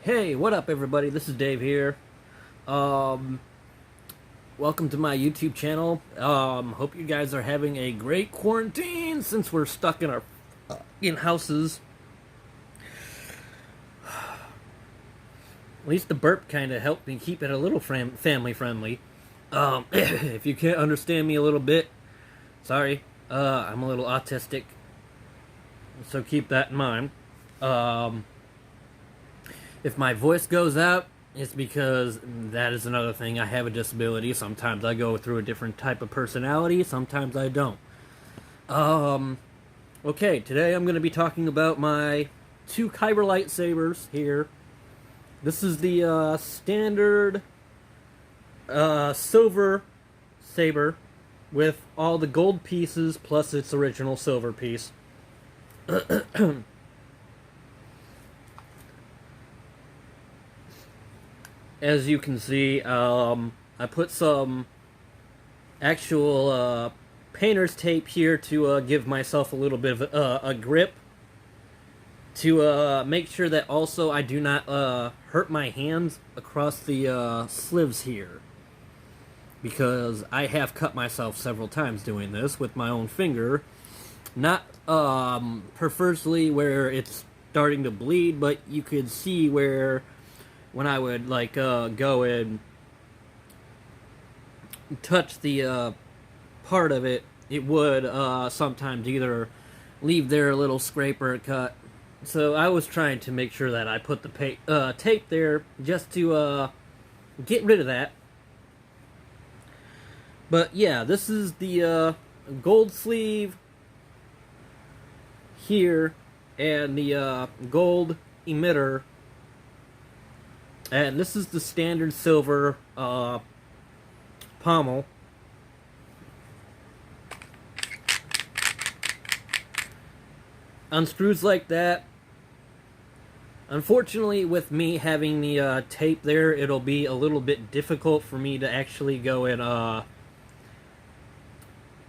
Hey, what up, everybody? This is Dave here. Um, Welcome to my YouTube channel. Hope you guys are having a great quarantine since we're stuck in our in houses. At least the burp kind of helped me keep it a little family friendly. If you can't understand me a little bit, sorry. I'm a little autistic, so keep that in mind. If my voice goes out, it's because that is another thing. I have a disability. Sometimes I go through a different type of personality. Sometimes I don't. Okay, today I'm going to be talking about my two Kyberlight sabers here. This is the standard silver saber with all the gold pieces plus its original silver piece. As you can see, I put some actual painter's tape here to give myself a little bit of a grip, to make sure that also I do not hurt my hands across the sleeves here, because I have cut myself several times doing this with my own finger. Not preferably where it's starting to bleed, but you could see where when I would go and touch the part of it, it would sometimes either leave there a little scrape or a cut. So I was trying to make sure that I put the tape there just to get rid of that. But yeah, this is the gold sleeve here and the gold emitter. And this is the standard silver pommel. Unscrews like that. Unfortunately, with me having the tape there, it'll be a little bit difficult for me to actually go and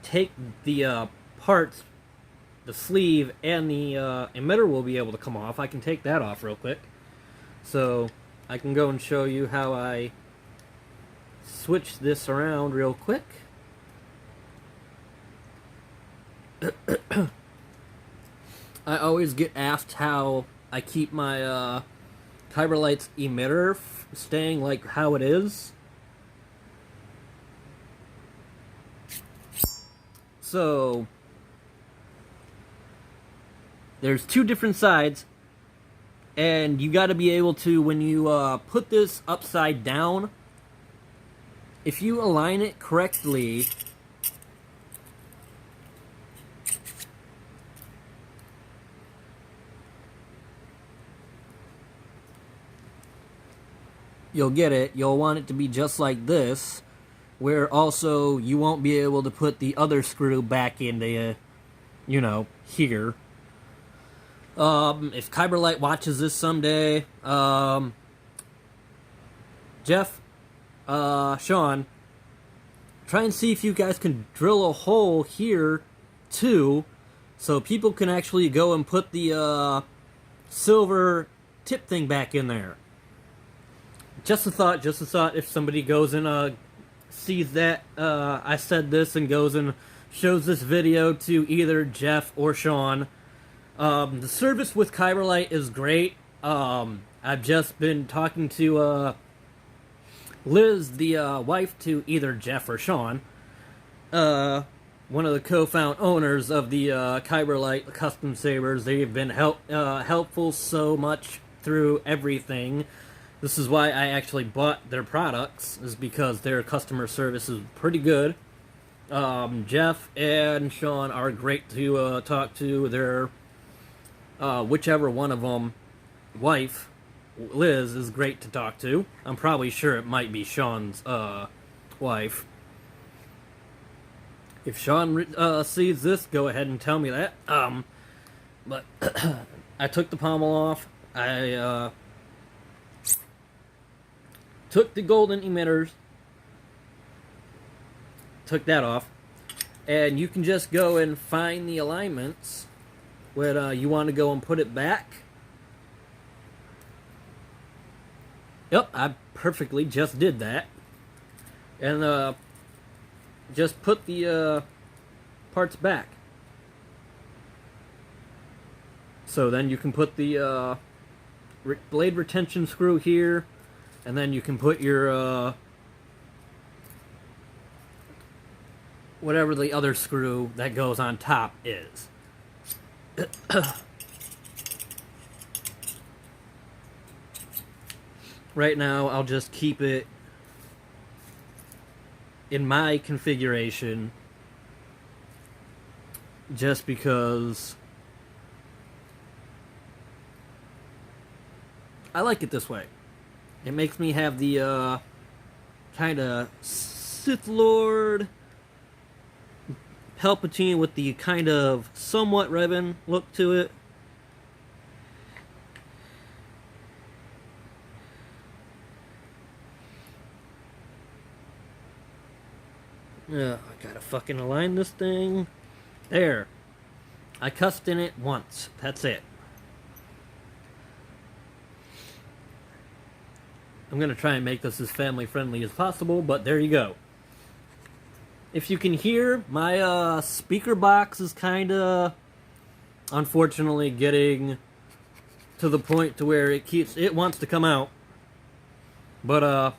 take the parts, the sleeve, and the emitter will be able to come off. I can take that off real quick. So I can go and show you how I switch this around real quick. I always get asked how I keep my Kyberlight's emitter staying like how it is. So there's two different sides. And you got to be able to, when you put this upside down, if you align it correctly, you'll get it. You'll want it to be just like this, where also you won't be able to put the other screw back into, you know, here. If Kyberlight watches this someday, Jeff, Sean, try and see if you guys can drill a hole here, too, so people can actually go and put the, silver tip thing back in there. Just a thought, if somebody goes and, sees that, I said this and goes and shows this video to either Jeff or Sean. The service with Kyberlight is great. I've just been talking to Liz, the wife to either Jeff or Sean, one of the co-found owners of the Kyberlight custom sabers. They've been helpful so much through everything. This is why I actually bought their products, is because their customer service is pretty good. Jeff and Sean are great to talk to. Their whichever one of them, wife, Liz, is great to talk to. I'm probably sure it might be Sean's wife. If Sean sees this, go ahead and tell me that. But I took the pommel off. I took the golden emitters, took that off, and you can just go and find the alignments when you want to go and put it back. Yep, I perfectly just did that. And just put the parts back. So then you can put the blade retention screw here, and then you can put your whatever the other screw that goes on top is. Right now, I'll just keep it in my configuration just because I like it this way. It makes me have the kind of Sith Lord Palpatine with the kind of somewhat Revan look to it. I gotta fucking align this thing. There. I cussed in it once. That's it. I'm gonna try and make this as family friendly as possible, but there you go. If you can hear, my speaker box is kinda unfortunately getting to the point to where it wants to come out. But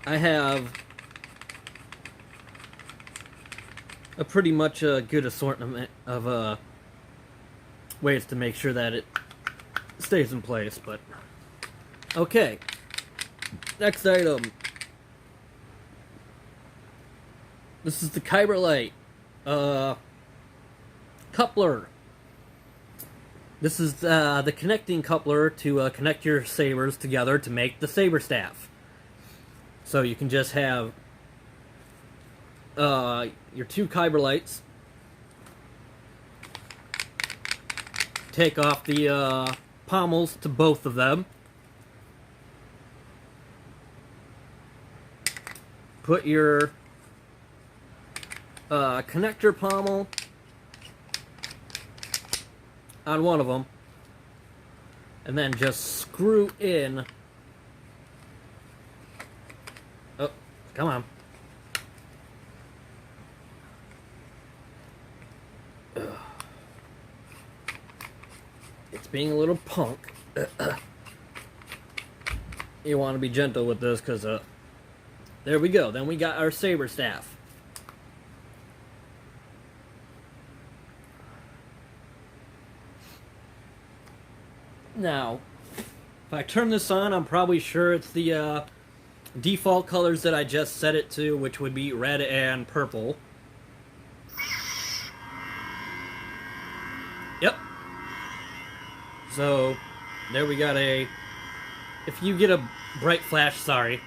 I have a pretty much good assortment of ways to make sure that it stays in place. But okay, next item. This is the Kyberlight coupler. This is the connecting coupler to connect your sabers together to make the saber staff. So you can just have your two Kyberlights, take off the pommels to both of them, put your connector pommel on one of them, and then just screw in. Oh, come on. Ugh. It's being a little punk. You want to be gentle with this, because there we go. Then we got our saber staff. Now, if I turn this on, I'm probably sure it's the default colors that I just set it to, which would be red and purple. Yep. So, there we got a... If you get a bright flash, sorry.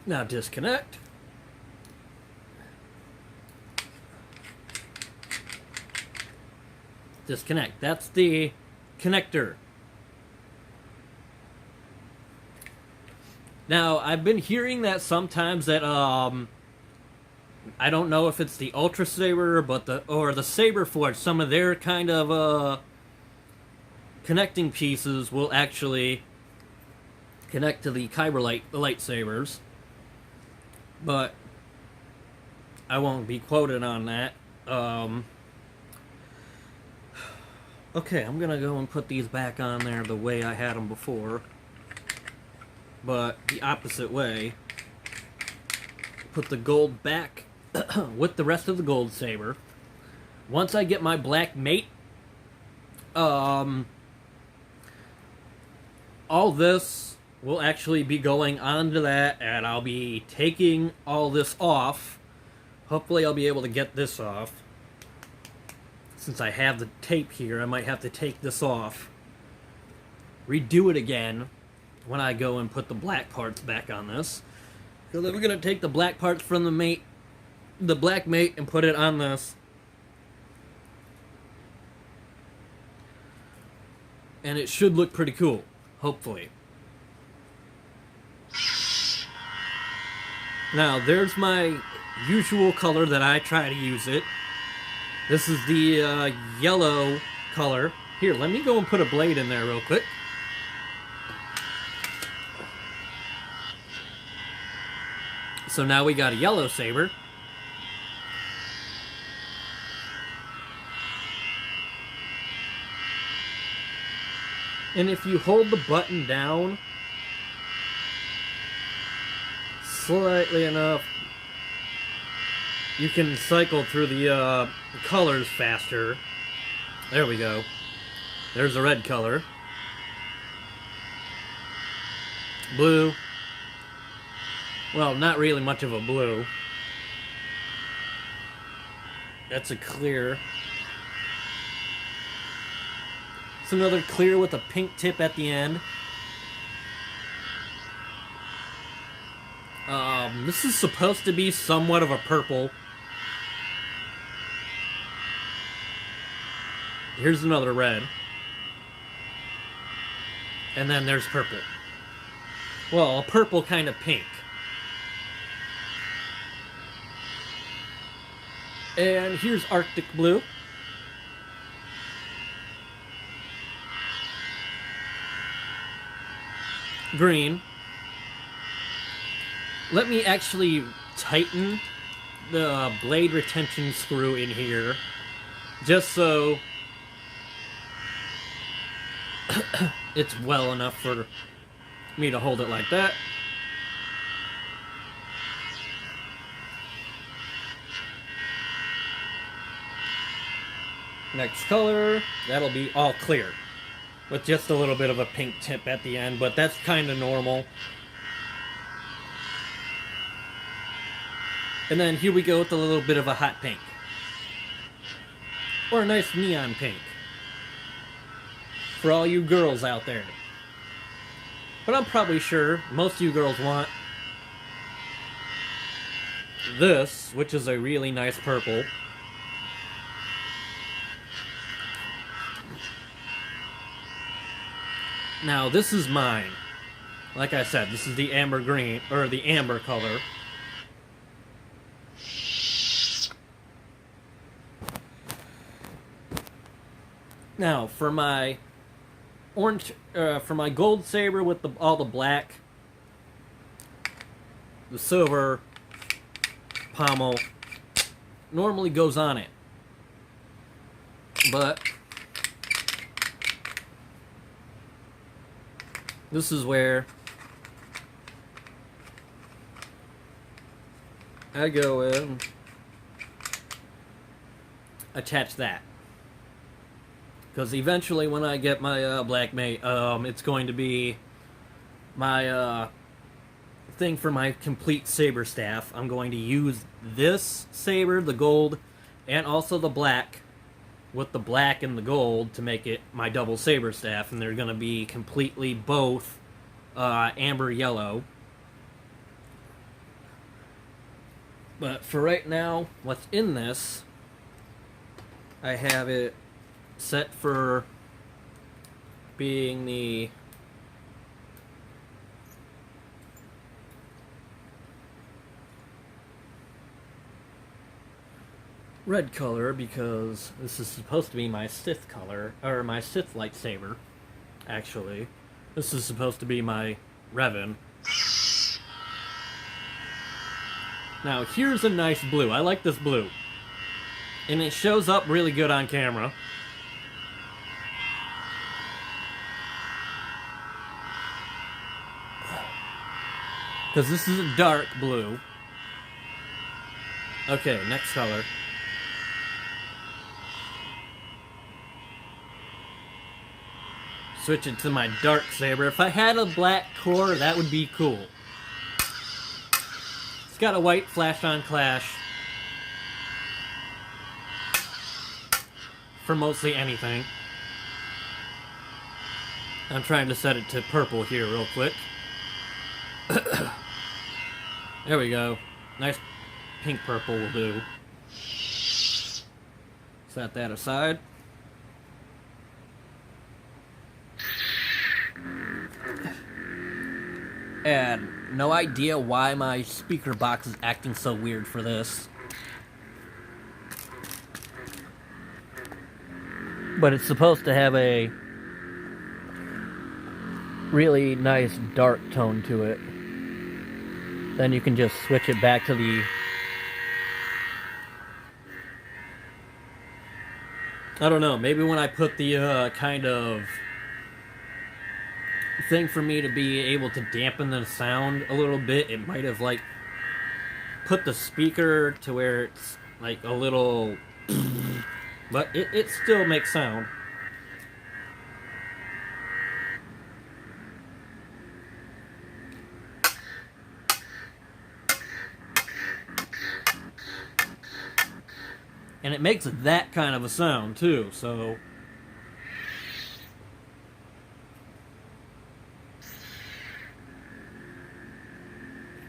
Now disconnect. Disconnect. That's the connector. Now, I've been hearing that sometimes that I don't know if it's the Ultra Saber, but the Saber Forge, some of their kind of connecting pieces will actually connect to the Kyberlight, the lightsabers. But I won't be quoted on that. Okay, I'm gonna go and put these back on there the way I had them before, but the opposite way. Put the gold back with the rest of the gold saber. Once I get my black mate, all this will actually be going onto that, and I'll be taking all this off. Hopefully I'll be able to get this off. Since I have the tape here, I might have to take this off, redo it again when I go and put the black parts back on this. So then we're going to take the black parts from the black mate, and put it on this. And it should look pretty cool, hopefully. Now, there's my usual color that I try to use it. This is the yellow color. Here, let me go and put a blade in there real quick. So now we got a yellow saber. And if you hold the button down slightly enough, you can cycle through the colors faster. There we go. There's a red color. Blue. Well, not really much of a blue. That's a clear. It's another clear with a pink tip at the end. This is supposed to be somewhat of a purple. Here's another red. And then there's purple. Well, a purple kind of pink. And here's Arctic blue. Green. Let me actually tighten the blade retention screw in here, just so it's well enough for me to hold it like that. Next color, that'll be all clear, with just a little bit of a pink tip at the end, but that's kind of normal. And then here we go with a little bit of a hot pink. Or a nice neon pink. For all you girls out there. But I'm probably sure most of you girls want this, which is a really nice purple. Now, this is mine. Like I said, this is the amber green, or the amber color. Now, for my orange, for my gold saber with all the black, the silver pommel normally goes on it. But this is where I go and attach that. Because eventually when I get my black mate, it's going to be my thing for my complete saber staff. I'm going to use this saber, the gold, and also the black, with the black and the gold to make it my double saber staff. And they're going to be completely both amber yellow. But for right now, what's in this, I have it set for being the red color, because this is supposed to be my Sith color, or my Sith lightsaber. Actually, this is supposed to be my Revan. Now here's a nice blue. I like this blue, and it shows up really good on camera. Because this is a dark blue. Okay, next color. Switch it to my dark saber. If I had a black core, that would be cool. It's got a white flash-on clash for mostly anything. I'm trying to set it to purple here real quick. There we go. Nice pink purple will do. Set that aside. And no idea why my speaker box is acting so weird for this. But it's supposed to have a really nice dark tone to it. Then you can just switch it back to the... I don't know, maybe when I put the kind of thing for me to be able to dampen the sound a little bit, it might have like put the speaker to where it's like a little... but it still makes sound. And it makes that kind of a sound, too, so...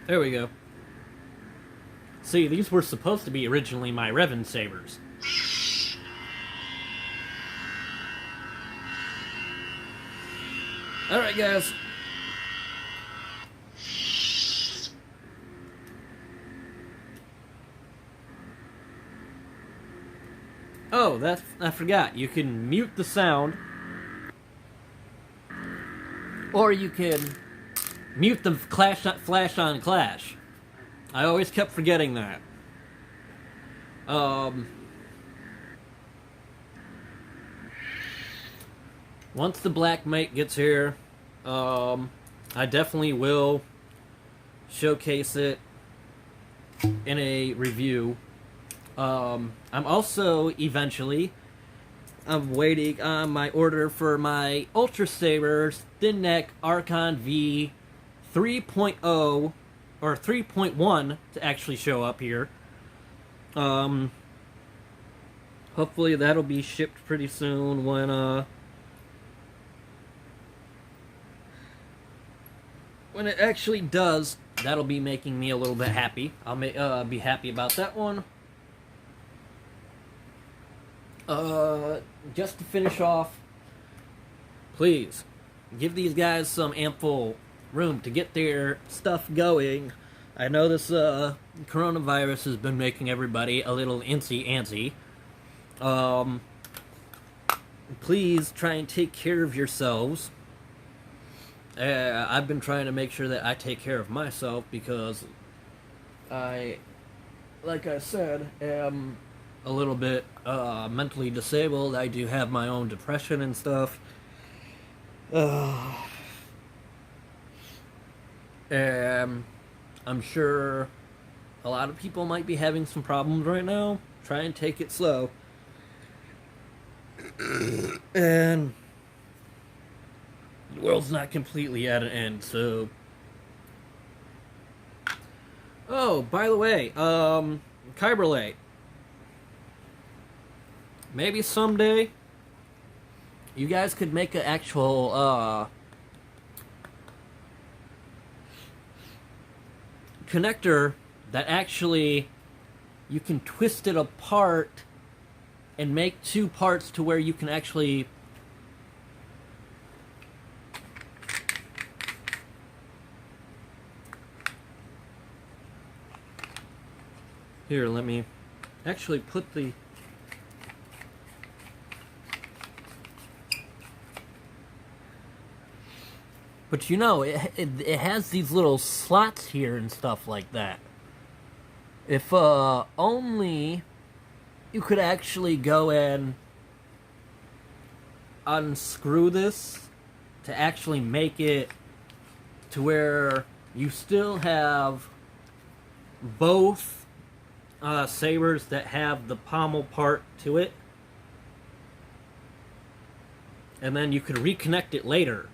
There we go. See, these were supposed to be originally my Revan sabers. Alright, guys. Oh, I forgot. You can mute the sound. Or you can mute the flash on clash. I always kept forgetting that. Once the black mate gets here, I definitely will showcase it in a review. I'm also eventually, I'm waiting on my order for my Ultra Sabers Thin Neck Archon V 3.0 or 3.1 to actually show up here. Hopefully that'll be shipped pretty soon when it actually does. That'll be making me a little bit happy. I'll be happy about that one. Just to finish off, please give these guys some ample room to get their stuff going. I know this coronavirus has been making everybody a little antsy. Please try and take care of yourselves. I've been trying to make sure that I take care of myself because I, like I said, am a little bit mentally disabled. I do have my own depression and stuff. And I'm sure a lot of people might be having some problems right now. Try and take it slow. And the world's not completely at an end, so... Oh, by the way, Kyberlight. Maybe someday you guys could make an actual connector that actually you can twist it apart and make two parts to where you can actually here, let me actually put the but you know, it has these little slots here and stuff like that. If only you could actually go and unscrew this to actually make it to where you still have both sabers that have the pommel part to it, and then you could reconnect it later.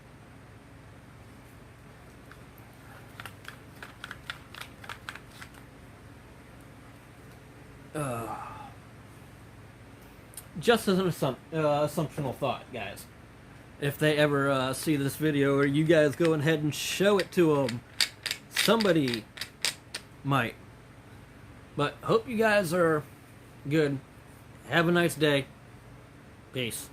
Just as an assumptional thought, guys. If they ever see this video, or you guys go ahead and show it to them, somebody might. But hope you guys are good. Have a nice day. Peace.